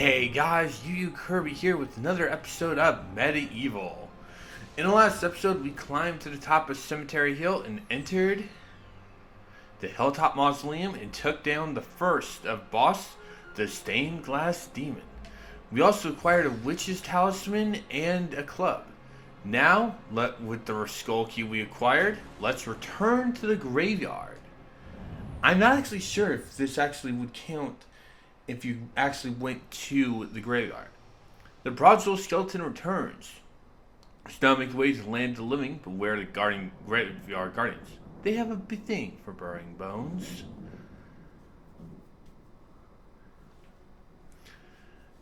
Hey guys, Yuyukirby here with another episode of MediEvil. In the last episode, we climbed to the top of Cemetery Hill and entered the Hilltop Mausoleum and took down the first of boss, the Stained Glass Demon. We also acquired a Witch's Talisman and a club. Now, with the skull key we acquired, let's return to the graveyard. I'm not actually sure if this actually would count if you actually went to the graveyard. The Broadsword skeleton returns. It's now make way to the land of the living, but where the graveyard guardians. They have a big thing for burying bones.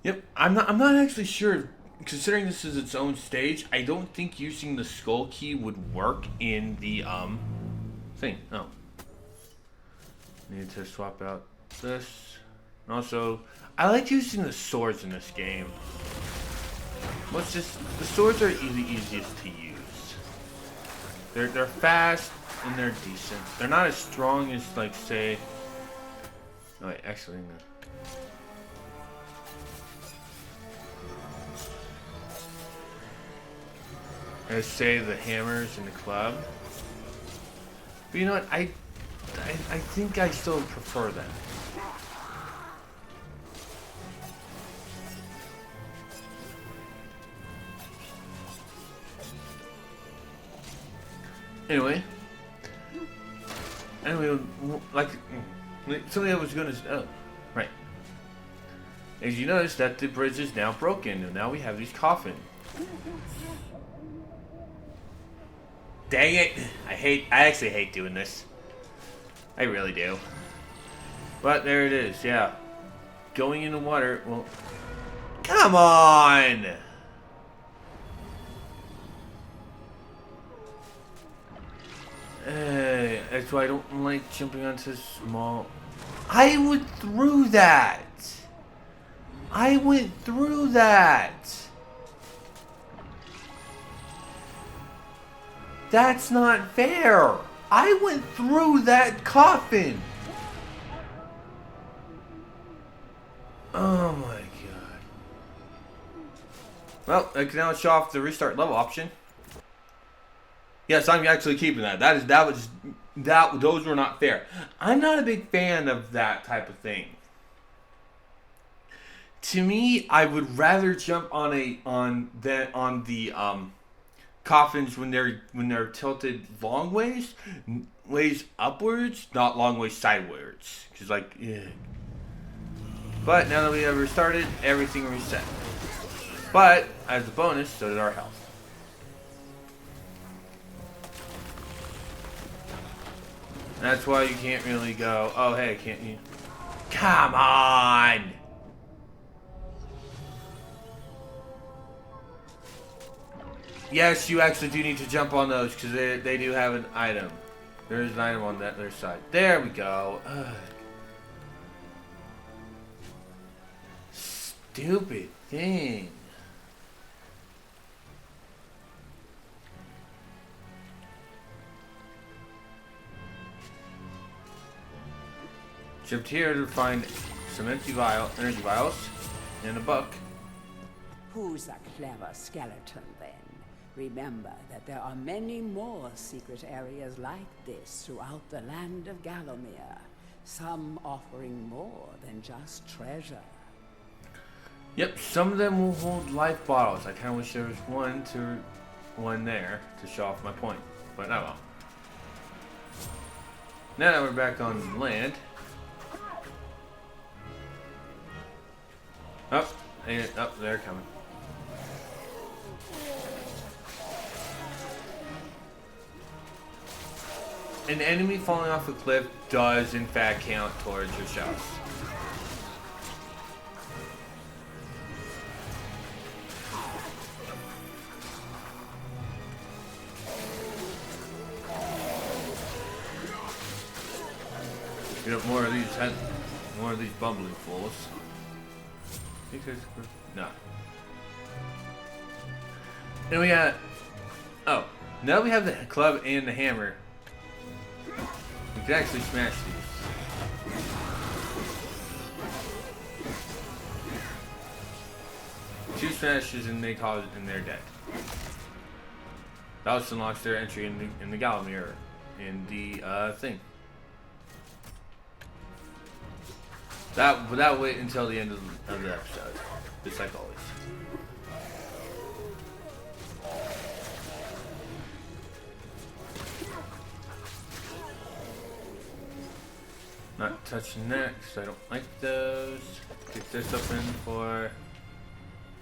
Yep, I'm not actually sure. Considering this is its own stage, I don't think using the skull key would work in the thing. Oh. Need to swap out this. And also, I like using the swords in this game. The swords are the easiest to use. They're fast and they're decent. They're not as strong as, like, say. Oh wait, actually no. As say the hammers and the club. But you know what? I think I still prefer them. Anyway, like something I was gonna. Oh, right. As you notice, that the bridge is now broken, and now we have these coffins. Dang it! I actually hate doing this. I really do. But there it is. Yeah, going in the water. Well, come on. That's why I don't like jumping onto small. I went through that. That's not fair. I went through that coffin. Oh my god. Well, I can now show off the restart level option. Yes, I'm actually keeping that. Those were not fair. I'm not a big fan of that type of thing. To me, I would rather jump on the coffins when they're tilted long ways upwards, not long ways sideways. Cause like, yeah. But now that we have restarted, everything reset. But as a bonus, so did our health. That's why you can't really go, oh hey, can't you? Come on! Yes, you actually do need to jump on those because they do have an item. There is an item on that other side. There we go. Ugh. Stupid thing. Jumped here to find some energy vials and a buck. Who's a clever skeleton then? Remember that there are many more secret areas like this throughout the land of Gallowmere, some offering more than just treasure. Yep, some of them will hold life bottles. I kind of wish there was one there to show off my point, but oh well. Now that we're back on land. Oh, they're coming. An enemy falling off a cliff does in fact count towards your shots. Get up more of these bumbling fools. No. Then we got. Oh, now we have the club and the hammer. We can actually smash these. 2 smashes and they call it, and they're dead. That also unlocks their entry in the Galomir in the thing. That wait until the end of the episode, just like always. Not touching that because I don't like those. Pick this up in for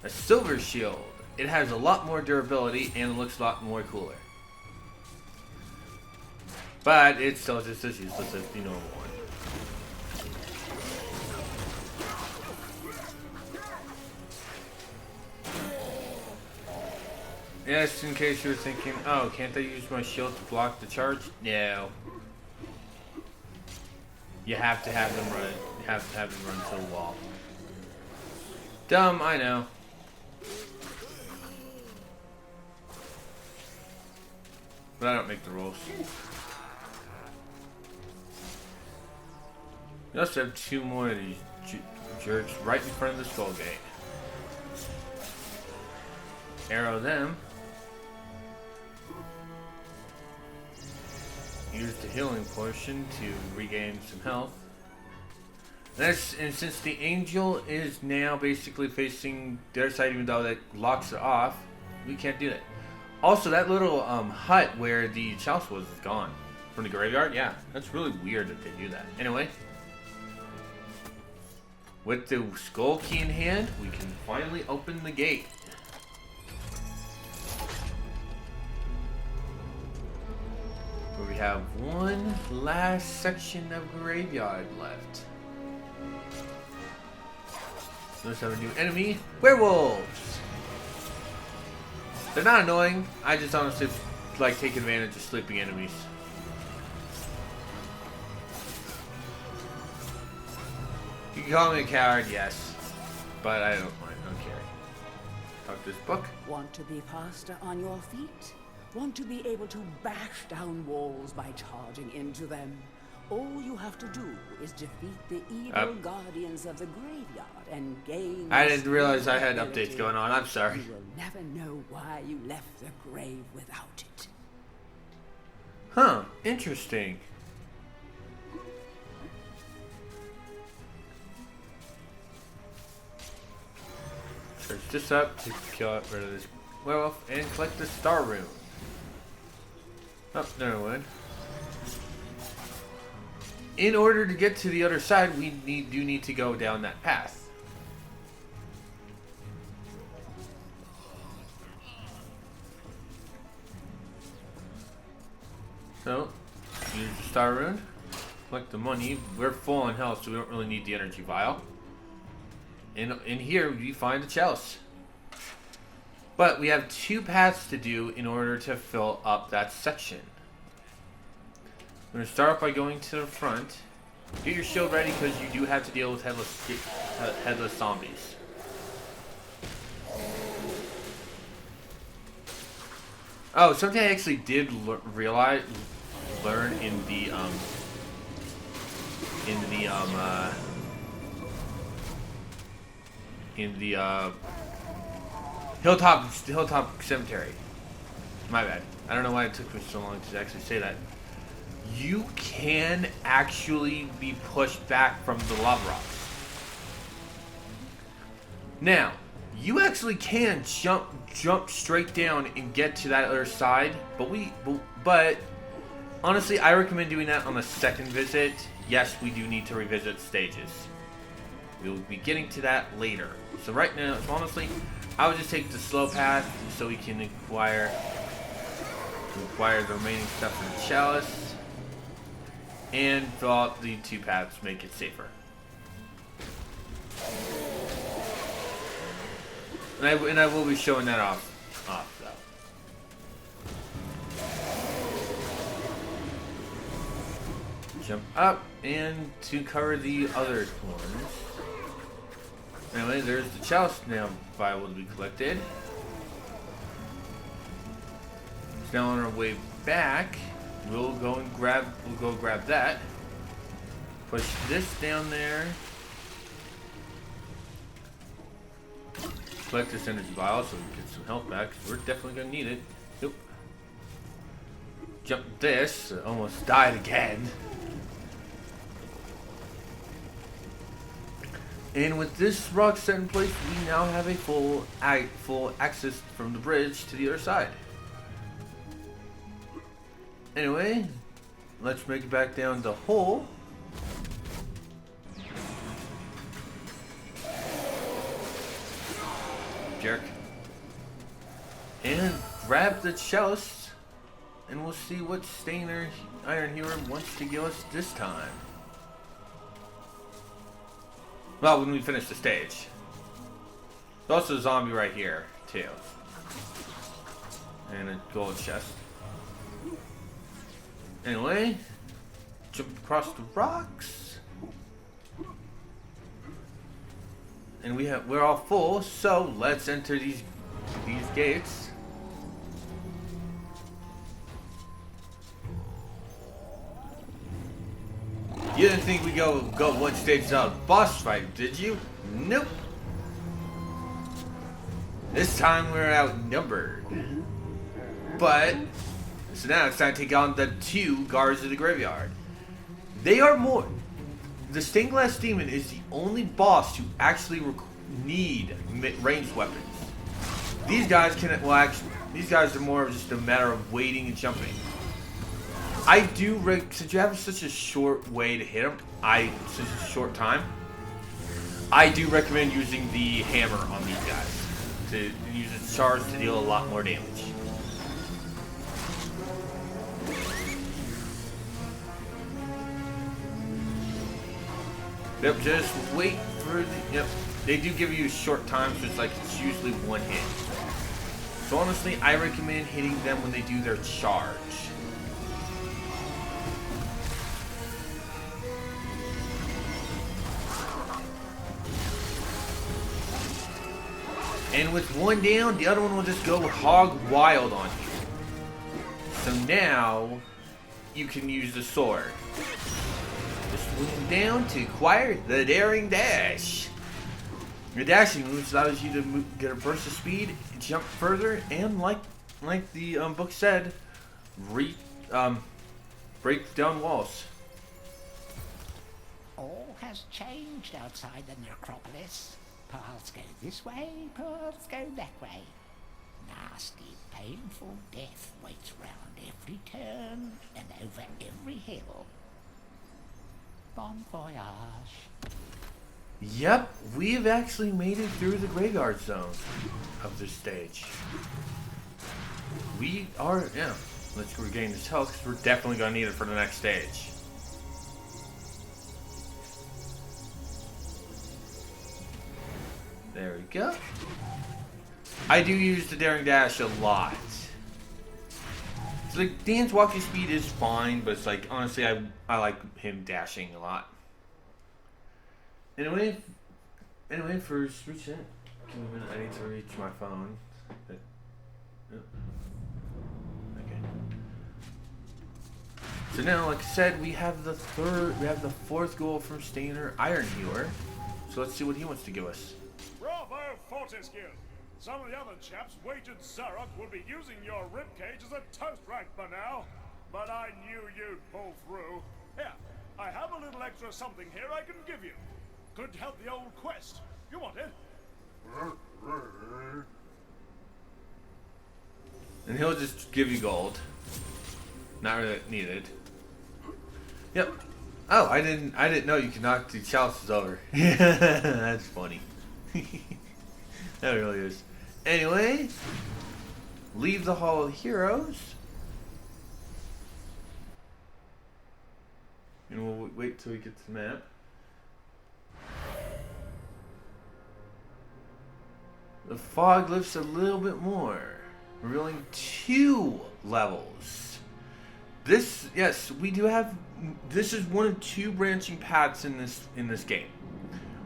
a silver shield. It has a lot more durability and it looks a lot more cooler. But it's still just as useless as the normal one. Yes, in case you were thinking, oh, can't I use my shield to block the charge? No. You have to have them run. You have to have them run to the wall. Dumb, I know. But I don't make the rules. We also have 2 more of these jerks right in front of the skull gate. Arrow them. Use the healing portion to regain some health. And since the angel is now basically facing their side, even though that locks it off, we can't do that. Also, that little hut where the chalice was is gone from the graveyard. Yeah, that's really weird that they do that. Anyway, with the skull key in hand, we can finally open the gate. We have one last section of graveyard left. Let's have a new enemy, werewolves. They're not annoying. I just honestly like take advantage of sleeping enemies. You can call me a coward, yes, but I don't mind. I don't care. Talk this book. Want to be faster on your feet? Want to be able to bash down walls by charging into them? All you have to do is defeat the evil guardians of the graveyard and gain... I didn't realize I had updates going on. I'm sorry. You will never know why you left the grave without it. Huh. Interesting. Search this up to kill rid of this werewolf and collect the star rune. Oh, never mind. In order to get to the other side, we do need to go down that path. So, use the star rune, collect the money. We're full on health, so we don't really need the energy vial. In here, we find the chalice. But we have 2 paths to do in order to fill up that section. I'm going to start off by going to the front. Get your shield ready because you do have to deal with headless zombies. Oh, something I actually did learn in the Hilltop Cemetery. My bad. I don't know why it took me so long to actually say that. You can actually be pushed back from the lava rocks. Now, you actually can jump straight down and get to that other side, but honestly, I recommend doing that on the second visit. Yes, we do need to revisit stages. We will be getting to that later. So right now, so honestly, I would just take the slow path so we can acquire the remaining stuff in the chalice. And fill out the 2 paths, make it safer. And I will be showing that off though. Jump up and to cover the other ones. Anyway, there's the chalice now vial to be collected. So now on our way back, we'll go grab that. Push this down there. collect this energy vial so we can get some health back, 'cause we're definitely gonna need it. Nope. Jump this. Almost died again. And with this rock set in place, we now have a full access from the bridge to the other side. Anyway, let's make it back down the hole. Jerk. And grab the chalice, and we'll see what Stainer Iron Hero wants to give us this time. Well, when we finish the stage. There's also a zombie right here, too. And a gold chest. Anyway, jump across the rocks. And we're all full, so let's enter these gates. You didn't think we go one stage without boss fight, did you? Nope. This time we're outnumbered. But so now it's time to take on the 2 guards of the graveyard. They are more. The stained glass demon is the only boss to actually need ranged weapons. These guys these guys are more of just a matter of waiting and jumping. I do, since you have such a short way to hit them, such a short time, I do recommend using the hammer on these guys. To use its charge to deal a lot more damage. Yep, just wait for the, yep. They do give you a short time, so it's usually one hit. So honestly, I recommend hitting them when they do their charge. And with one down, the other one will just go hog wild on you. So now, you can use the sword. Just swing down to acquire the Daring Dash. Your dashing moves allows you to get a burst of speed, jump further, and like the book said, break down walls. All has changed outside the necropolis. Paths go this way, paths go that way. Nasty, painful death waits round every turn and over every hill. Bon voyage. Yep, we've actually made it through the graveyard zone of this stage. We are, yeah, let's regain this health because we're definitely going to need it for the next stage. There we go. I do use the Daring Dash a lot. It's like, Dan's walking speed is fine, but it's like, honestly, I like him dashing a lot. Anyway, for reaching it, give me a minute, I need to reach my phone. Okay. So now, like I said, we have the 4th goal from Stainer Iron Healer. So let's see what he wants to give us. Bravo, Fortescue! Some of the other chaps wagered Zarok would be using your ribcage as a toast rack by now. But I knew you'd pull through. Here, I have a little extra something here I can give you. Could help the old quest. You want it? And he'll just give you gold. Not really needed. Yep. Oh, I didn't know you could knock the chalices over. That's funny. That really is. Anyway, leave the Hall of Heroes. And we'll wait till we get to the map. The fog lifts a little bit more, revealing 2 levels. Yes, we do have. This is one of 2 branching paths in this game.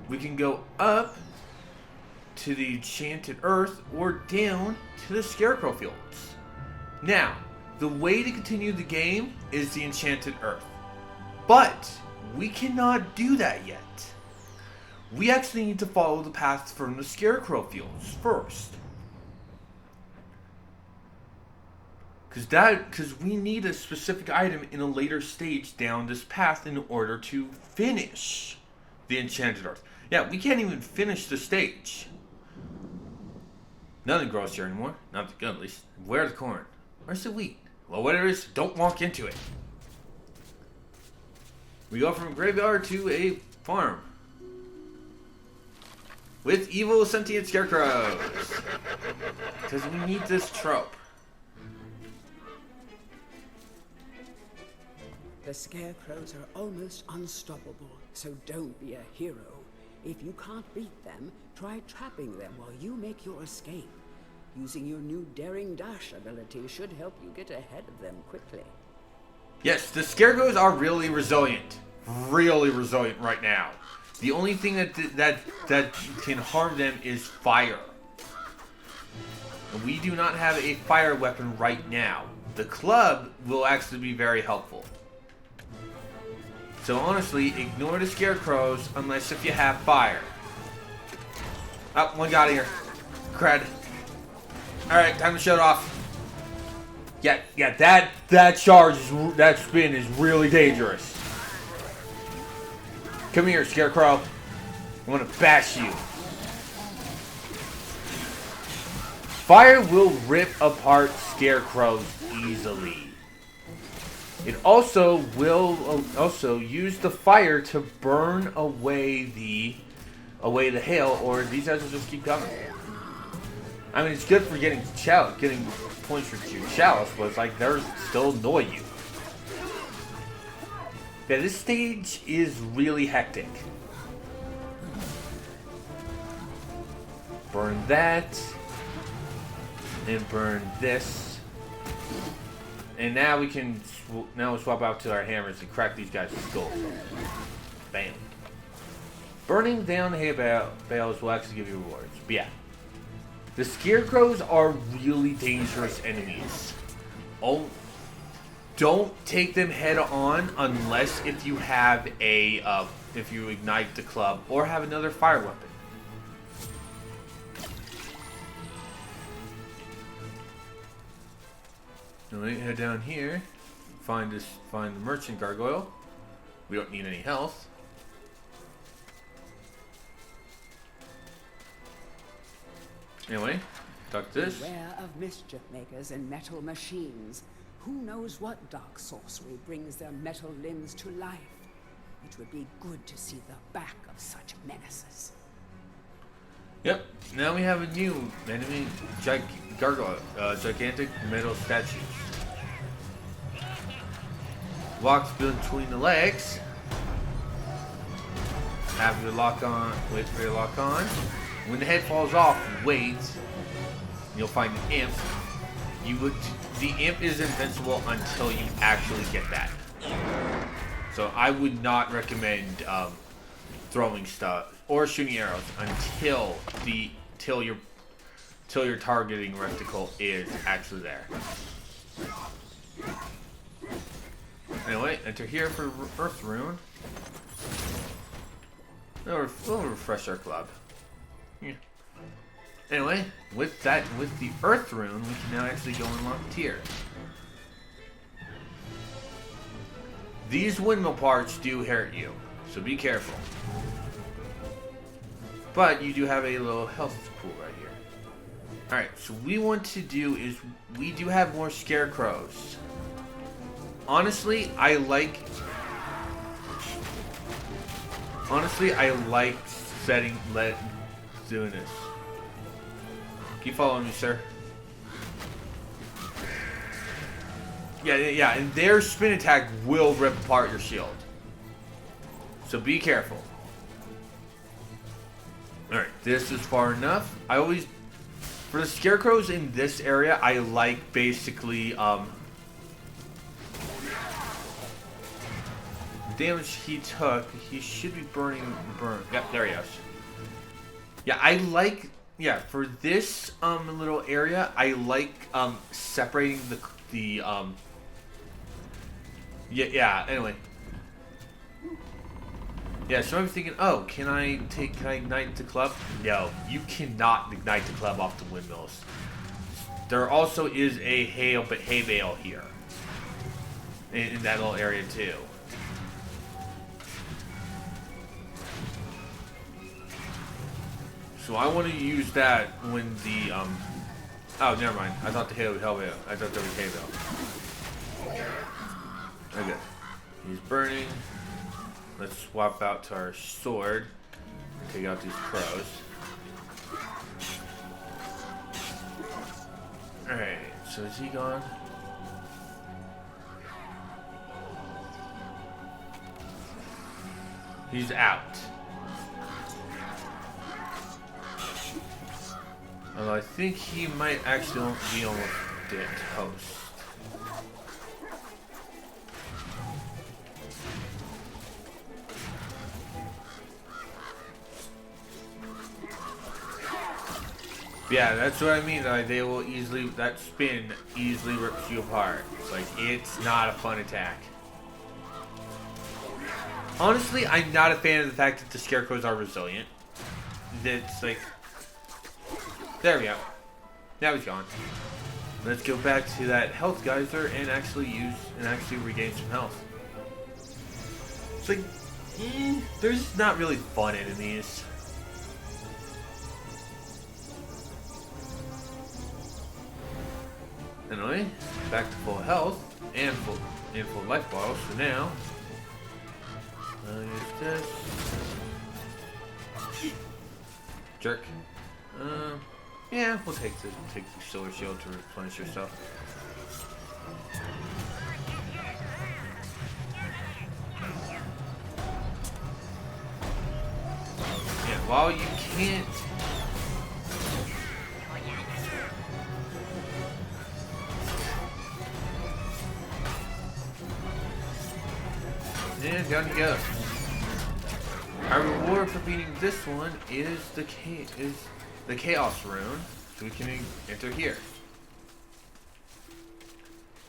We can go up to the Enchanted Earth or down to the Scarecrow Fields. Now, the way to continue the game is the Enchanted Earth, but we cannot do that yet. we actually need to follow the path from the Scarecrow fields first. Because we need a specific item in a later stage down this path in order to finish the Enchanted Earth. Yeah, we can't even finish the stage. Nothing grows here anymore. Not the good, at least. Where's the corn? Where's the wheat? Well, whatever it is, don't walk into it. We go from a graveyard to a farm. With evil sentient scarecrows. Because we need this trope. The Scarecrows are almost unstoppable, so don't be a hero. If you can't beat them, try trapping them while you make your escape. Using your new Daring Dash ability should help you get ahead of them quickly. Yes, the Scarecrows are really resilient. Really resilient right now. The only thing that can harm them is fire. And we do not have a fire weapon right now. The club will actually be very helpful. So honestly, ignore the Scarecrows unless if you have fire. Oh, one got here. Cred. Alright, time to shut off. Yeah, that charge, that spin is really dangerous. Come here, Scarecrow. I want to bash you. Fire will rip apart Scarecrows easily. It also will use the fire to burn away the hail, or these guys will just keep coming. I mean, it's good for getting points for your chalice, but it's like they're still annoy you. Yeah, this stage is really hectic. Burn that, and burn this, and now we can we'll swap out to our hammers and crack these guys' skulls. Bam. Burning down hay bales will actually give you rewards. But yeah. The Scarecrows are really dangerous enemies. Oh, don't take them head on unless if you have if you ignite the club or have another fire weapon. Alright, head down here. Find the merchant gargoyle. We don't need any health. Anyway, talk this. Beware of mischief makers and metal machines. Who knows what dark sorcery brings their metal limbs to life? It would be good to see the back of such menaces. Yep, now we have a new enemy, gargoyle, gigantic metal statues. Walks between the legs. Have your lock on. Wait for your lock on. When the head falls off, wait. You'll find an imp. The imp is invincible until you actually get that. So I would not recommend throwing stuff or shooting arrows until your targeting reticle is actually there. Anyway, enter here for Earth Rune. We'll refresh our club. Yeah. Anyway, with the Earth Rune, we can now actually go unlock tier. These windmill parts do hurt you, so be careful. But you do have a little health pool right here. Alright, so what we want to do is we do have more Scarecrows. Honestly, I like doing this. Keep following me, sir. Yeah, and their spin attack will rip apart your shield. So be careful. Alright, this is far enough. For the Scarecrows in this area, I like basically, damage he took, he should be burn. Yep, there he is. Yeah, for this little area, I like separating anyway. Yeah, so I'm thinking, oh, can I ignite the club? No, you cannot ignite the club off the windmills. There also is a hay bale here. In that little area too. So I want to use that when the oh, never mind. I thought the hay bale. I thought there was hay bale. Okay. He's burning. Let's swap out to our sword and take out these crows. Alright, so is he gone? He's out. Although I think he might actually be almost dead toast. Yeah, that's what I mean. Like, they will easily, that spin easily rips you apart. It's like, it's not a fun attack. Honestly, I'm not a fan of the fact that the scarecrows are resilient. It's like, there we go. Now he's gone. Let's go back to that health geyser and actually regain some health. It's like, there's not really fun enemies. Anyway, back to full health and full life bottles for now. Use this. Jerk. Yeah, we'll take the solar shield to replenish yourself. Yeah, while you can't. And down you go. Our reward for beating this one is the Chaos Rune, so we can enter here.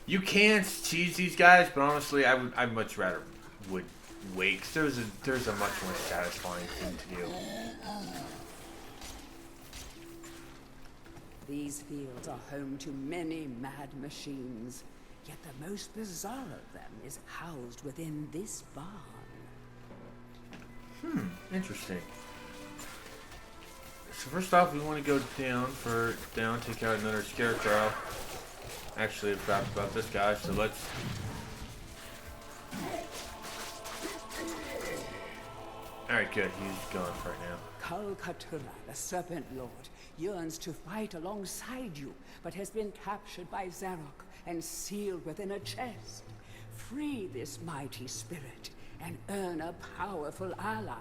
You can cheese these guys, but honestly, I'd much rather would wait, 'cause there's a much more satisfying thing to do. These fields are home to many mad machines, yet the most bizarre of them is housed within this barn. Interesting. So first off, we want to go down, take out another scarecrow. Actually, I forgot about this guy, so let's... Alright, good. He's gone for right now. Kalkatura, the Serpent Lord, yearns to fight alongside you, but has been captured by Zarok and sealed within a chest. Free this mighty spirit and earn a powerful ally.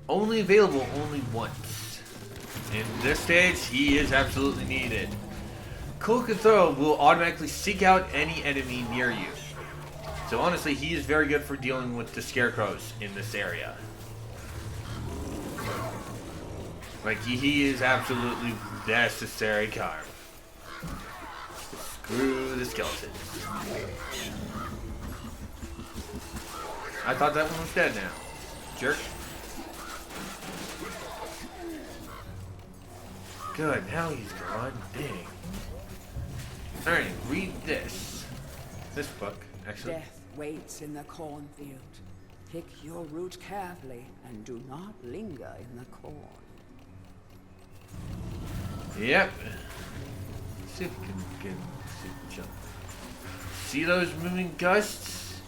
Only available once. In this stage, he is absolutely needed. Kalkatura will automatically seek out any enemy near you. So honestly, he is very good for dealing with the scarecrows in this area. Like, he is absolutely necessary carve. Screw the skeletons. I thought that one was dead now. Jerk. Good, now he's gone. Dang. Alright, read this. This book, actually. Death waits in the cornfield. Pick your route carefully and do not linger in the corn. Yep. Let's see if we can jump. See those moving gusts?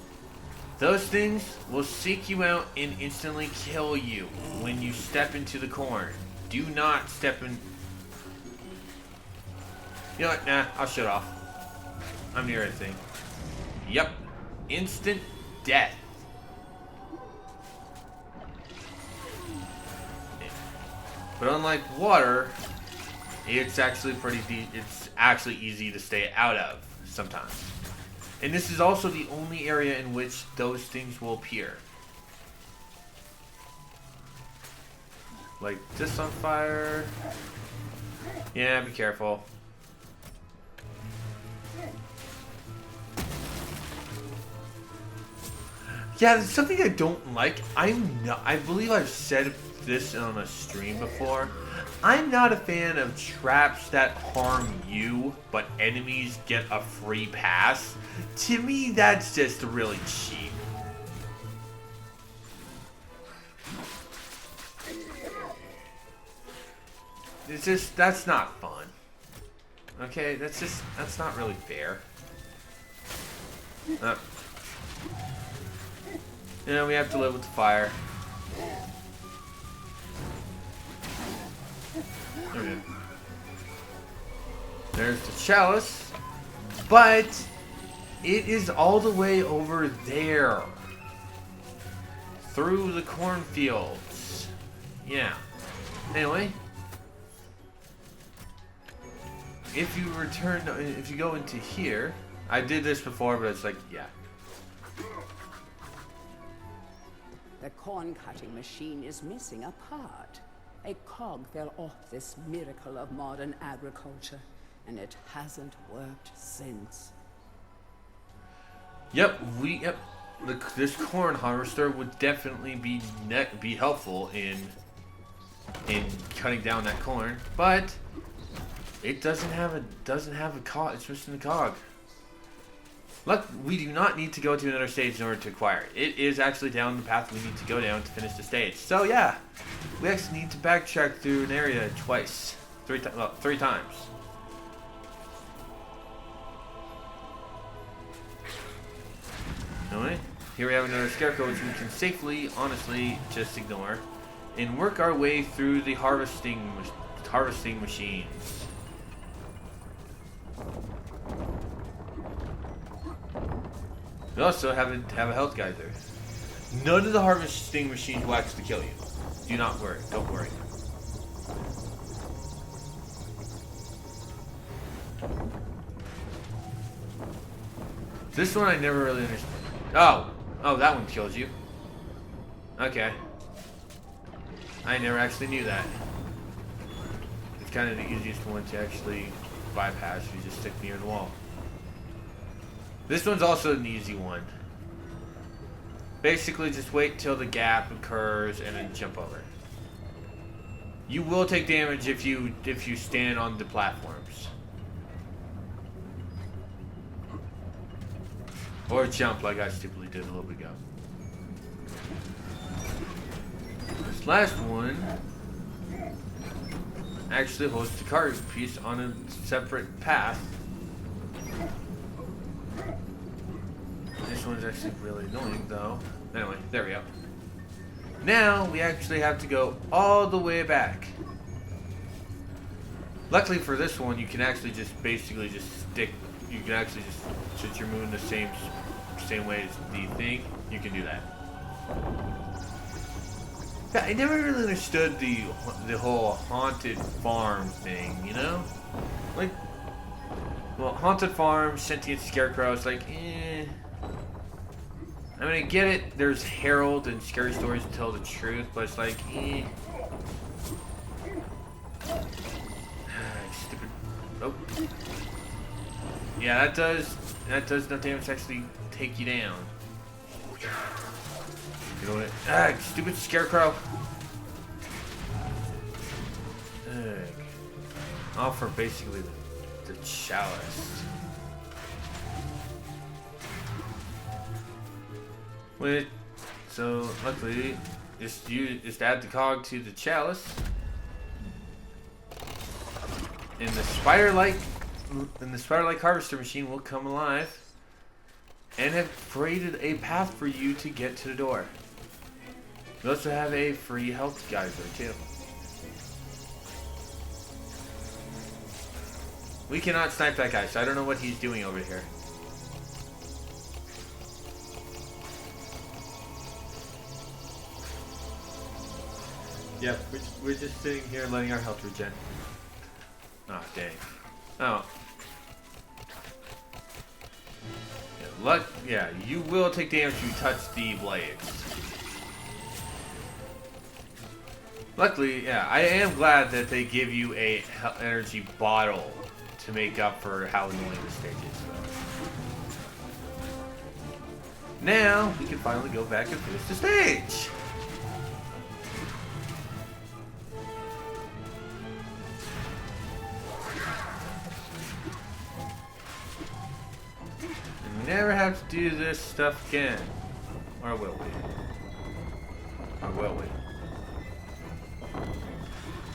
Those things will seek you out and instantly kill you when you step into the corn. Do not step in. You know what? Nah, I'll shut off. I'm near a thing. Yep. Instant death. But unlike water, it's actually it's actually easy to stay out of sometimes. And this is also the only area in which those things will appear. Like this on fire. Yeah, be careful. Yeah, there's something I don't like. I believe I've said this on a stream before. I'm not a fan of traps that harm you, but enemies get a free pass. To me, that's just really cheap. It's just, that's not fun. Okay, that's not really fair. You know, we have to live with the fire. Okay. There's the chalice, but it is all the way over there. Through the cornfields. Yeah. Anyway. If you go into here, I did this before, but it's like, yeah. The corn-cutting machine is missing a part. A cog fell off this miracle of modern agriculture, and it hasn't worked since. Yep, this corn harvester would definitely be helpful in cutting down that corn, but it doesn't have a cog. It's missing the cog. Look, we do not need to go to another stage in order to acquire it. It is actually down the path we need to go down to finish the stage. So yeah, we actually need to backtrack through an area twice, three times. Anyway, here we have another scarecrow, which we can safely, honestly, just ignore, and work our way through the harvesting machines. We also have a health geyser. None of the harvesting machines will actually kill you. Do not worry. Don't worry. This one I never really understood. Oh, that one kills you. Okay. I never actually knew that. It's kind of the easiest one to actually bypass. You just stick near the wall. This one's also an easy one. Basically, just wait till the gap occurs and then jump over. You will take damage if you stand on the platforms. Or jump like I stupidly did a little bit ago. This last one actually holds the card piece on a separate path. This one's actually really annoying, though. Anyway, there we go. Now, we actually have to go all the way back. Luckily for this one, you can actually just basically just stick... You can actually just... Since you're moving the same way as the thing, you can do that. Yeah, I never really understood the whole haunted farm thing, you know? Like... Well, haunted farm, sentient scarecrows, like, eh... I mean, I get it. There's Herald and scary stories to tell the truth, but it's like, eh. Stupid. Oh. Yeah, that does no damage to actually take you down. You know what? Ah, stupid scarecrow. Ugh. All for basically the chalice. So luckily, just add the cog to the chalice, and the spider-like harvester machine will come alive, and have created a path for you to get to the door. We also have a free health geyser too. We cannot snipe that guy, so I don't know what he's doing over here. Yeah, we're just sitting here letting our health regen. Oh, dang. Oh. Yeah, you will take damage if you touch the blades. Luckily, yeah, I am glad that they give you a energy bottle to make up for how annoying the stage is. Now we can finally go back and finish the stage. And we never have to do this stuff again. Or will we? Or will we?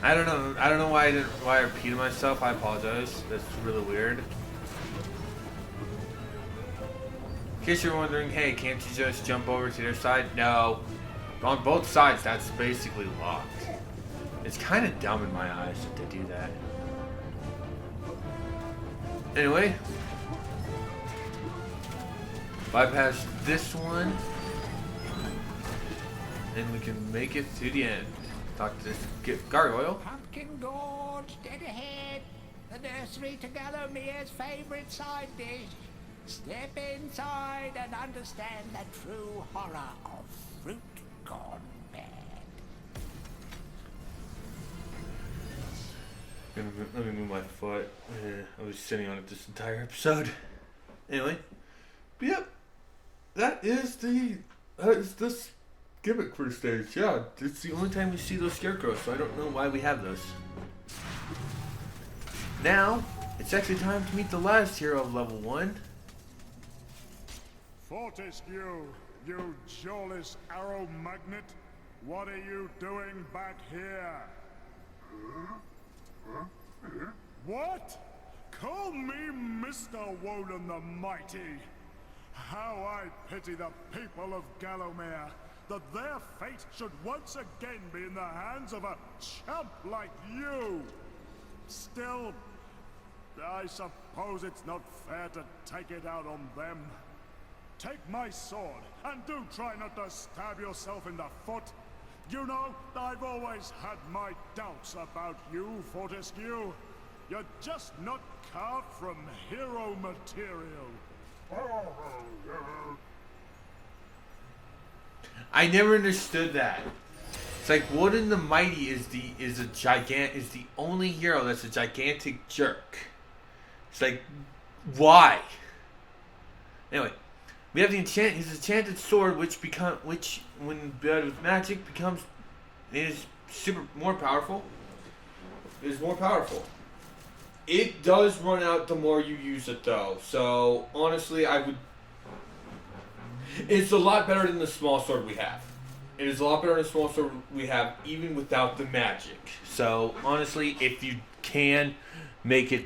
I don't know. I don't know why I repeated myself. I apologize. That's really weird. In case you're wondering, hey, can't you just jump over to their side? No. On both sides, that's basically locked. It's kind of dumb in my eyes to do that. Anyway. Bypass this one. And we can make it to the end. Talk to this gargoyle. Pumpkin Gorge, dead ahead. The nursery to Galomere's favorite side dish. Step inside and understand the true horror of fruit gone bad. Let me move my foot. I was sitting on it this entire episode. Anyway. But yep. That is this gimmick for the stage. Yeah, it's the only time we see those scarecrows, so I don't know why we have those. Now, it's actually time to meet the last hero of level 1. Fortescue, you jawless arrow magnet, what are you doing back here? What? Call me Mr. Woden the Mighty. How I pity the people of Galomere, that their fate should once again be in the hands of a chump like you. Still, I suppose it's not fair to take it out on them. Take my sword, and do try not to stab yourself in the foot. You know, I've always had my doubts about you, Fortescue. You're just not carved from hero material. I never understood that. It's like Woden the Mighty is the only hero that's a gigantic jerk. It's like, why? Anyway, we have his enchanted sword, which when imbued with magic is more powerful. It is more powerful. It does run out the more you use it, though. So honestly, it's a lot better than the small sword we have. It is a lot better than the small sword we have, even without the magic. So honestly, if you can make it,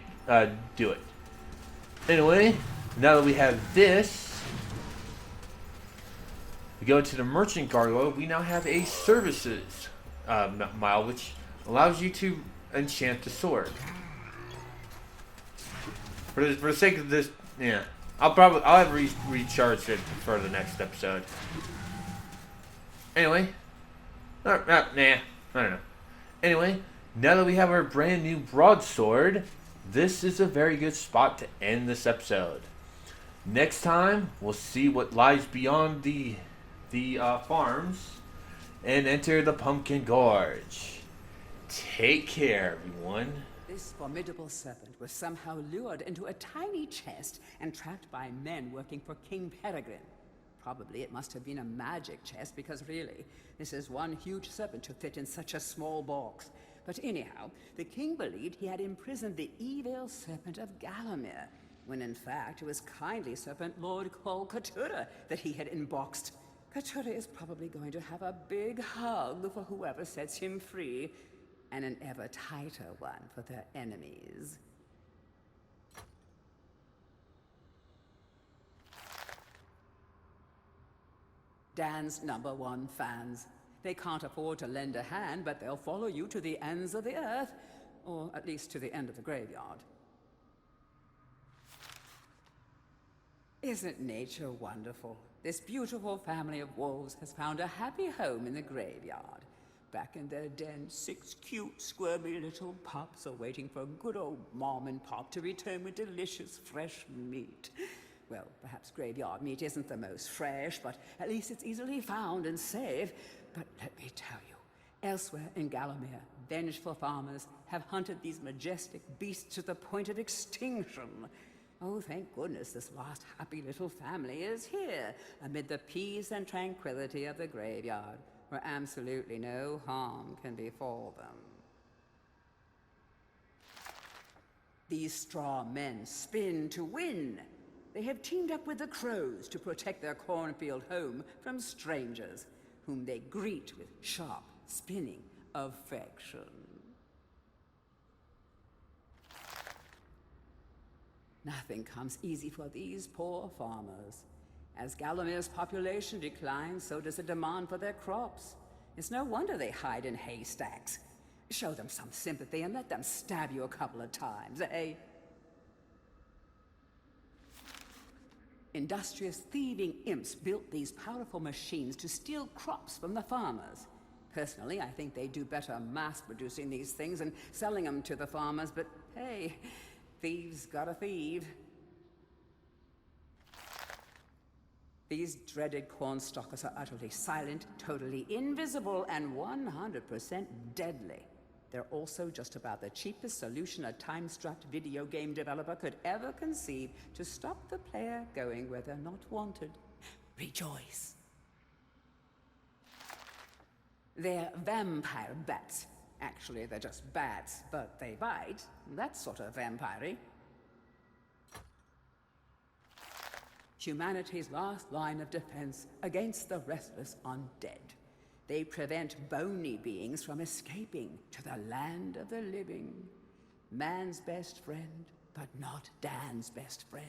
do it. Anyway, now that we have this, we go to the merchant gargoyle. We now have a services mile, which allows you to enchant the sword. For the sake of this, yeah, I'll have recharged it for the next episode. Anyway, nah, I don't know. Anyway, now that we have our brand new broadsword, this is a very good spot to end this episode. Next time, we'll see what lies beyond the farms and enter the Pumpkin Gorge. Take care, everyone. This formidable serpent was somehow lured into a tiny chest and trapped by men working for King Peregrine. Probably it must have been a magic chest, because really, this is one huge serpent to fit in such a small box. But anyhow, the king believed he had imprisoned the evil serpent of Galomere, when in fact it was kindly serpent Lord Cole Katura that he had unboxed. Katura is probably going to have a big hug for whoever sets him free, and an ever tighter one for their enemies. Dan's #1 fans. They can't afford to lend a hand, but they'll follow you to the ends of the earth, or at least to the end of the graveyard. Isn't nature wonderful? This beautiful family of wolves has found a happy home in the graveyard. Back in their den, 6 cute, squirmy little pups are waiting for good old Mom and Pop to return with delicious, fresh meat. Well, perhaps graveyard meat isn't the most fresh, but at least it's easily found and safe. But let me tell you, elsewhere in Galomere, vengeful farmers have hunted these majestic beasts to the point of extinction. Oh, thank goodness this last happy little family is here, amid the peace and tranquility of the graveyard, where absolutely no harm can befall them. These straw men spin to win. They have teamed up with the crows to protect their cornfield home from strangers, whom they greet with sharp, spinning affection. Nothing comes easy for these poor farmers. As Galomir's population declines, so does the demand for their crops. It's no wonder they hide in haystacks. Show them some sympathy and let them stab you a couple of times, eh? Industrious thieving imps built these powerful machines to steal crops from the farmers. Personally, I think they do better mass-producing these things and selling them to the farmers, but hey, thieves gotta thieve. These dreaded cornstalkers are utterly silent, totally invisible, and 100% deadly. They're also just about the cheapest solution a time-strapped video game developer could ever conceive to stop the player going where they're not wanted. Rejoice. They're vampire bats. Actually, they're just bats, but they bite. That's sort of vampire-y. Humanity's last line of defense against the restless undead. They prevent bony beings from escaping to the land of the living. Man's best friend, but not Dan's best friend.